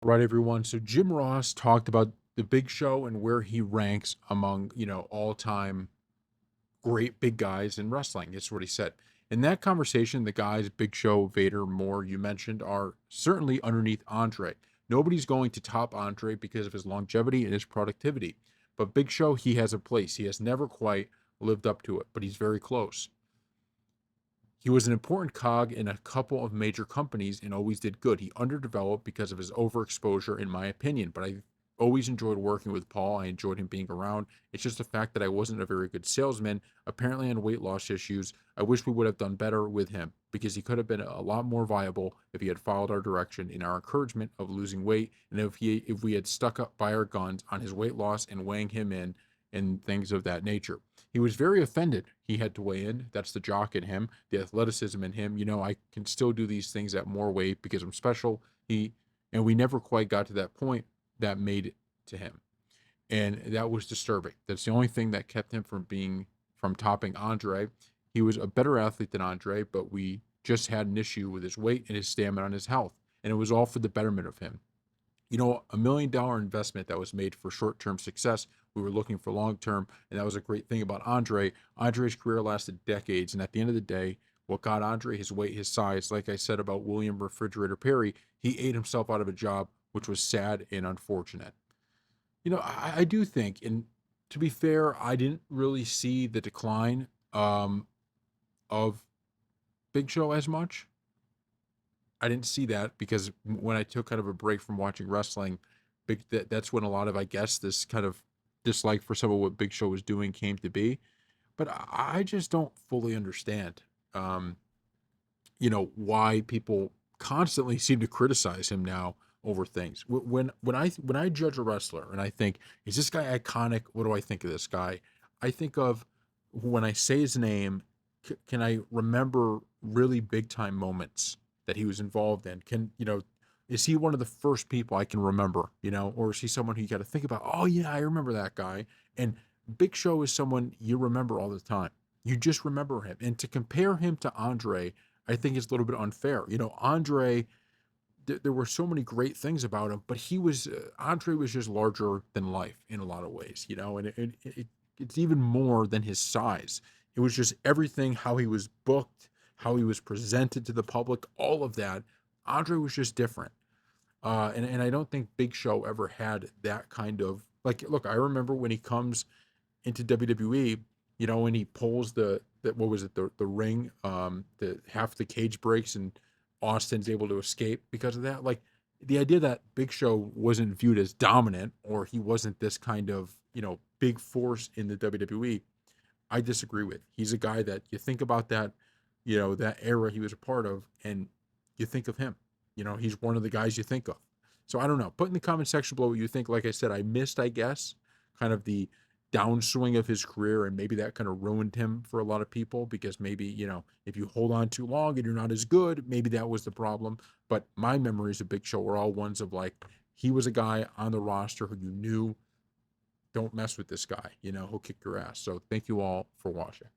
Right, everyone. So Jim Ross talked about the Big Show and where he ranks among, all time great big guys in wrestling. It's what he said. In that conversation, the guys Big Show, Vader, Moore, you mentioned, are certainly underneath Andre. Nobody's going to top Andre because of his longevity and his productivity. But Big Show, he has a place. He has never quite lived up to it, but he's very close. He was an important cog in a couple of major companies and always did good. He underdeveloped because of his overexposure, in my opinion, but I always enjoyed working with Paul. I enjoyed him being around. It's just the fact that I wasn't a very good salesman, apparently on weight loss issues. I wish we would have done better with him because he could have been a lot more viable if he had followed our direction in our encouragement of losing weight and if we had stuck up by our guns on his weight loss and weighing him in and things of that nature. He was very offended he had to weigh in. That's the jock in him, the athleticism in him. I can still do these things at more weight because I'm special. And we never quite got to that point that made it to him. And that was disturbing. That's the only thing that kept him from topping Andre. He was a better athlete than Andre, but we just had an issue with his weight and his stamina and his health. And it was all for the betterment of him. $1 million investment that was made for short term success. We were looking for long term, and that was a great thing about Andre. Andre's career lasted decades, and at the end of the day, what got Andre his weight, his size, like I said about William Refrigerator Perry, he ate himself out of a job, which was sad and unfortunate. I do think, and to be fair, I didn't really see the decline of Big Show as much. I didn't see that because when I took kind of a break from watching wrestling, that's when a lot of, I guess, this kind of dislike for some of what Big Show was doing came to be. But I just don't fully understand, um, why people constantly seem to criticize him now over things. When I judge a wrestler and I think, is this guy iconic? What do I think of this guy? I think of when I say his name, can I remember really big time moments that he was involved in? Is he one of the first people I can remember? Or is he someone who you got to think about? Oh yeah, I remember that guy. And Big Show is someone you remember all the time. You just remember him, and to compare him to Andre, I think is a little bit unfair. Andre, there were so many great things about him, but Andre was just larger than life in a lot of ways, and it's even more than his size. It was just everything, how he was booked, how he was presented to the public, all of that. Andre was just different. And I don't think Big Show ever had that kind of like. Look, I remember when he comes into WWE, when he pulls the what was it, the ring, the half the cage breaks and Austin's able to escape because of that. Like the idea that Big Show wasn't viewed as dominant or he wasn't this kind of, big force in the WWE, I disagree with. He's a guy that you think about that, that era he was a part of, and you think of him. He's one of the guys you think of. So I don't know. Put in the comment section below what you think. Like I said, I missed, I guess, kind of the downswing of his career, and maybe that kind of ruined him for a lot of people because maybe, if you hold on too long and you're not as good, maybe that was the problem. But my memories of Big Show were all ones of like, he was a guy on the roster who you knew, don't mess with this guy, he'll kick your ass. So thank you all for watching.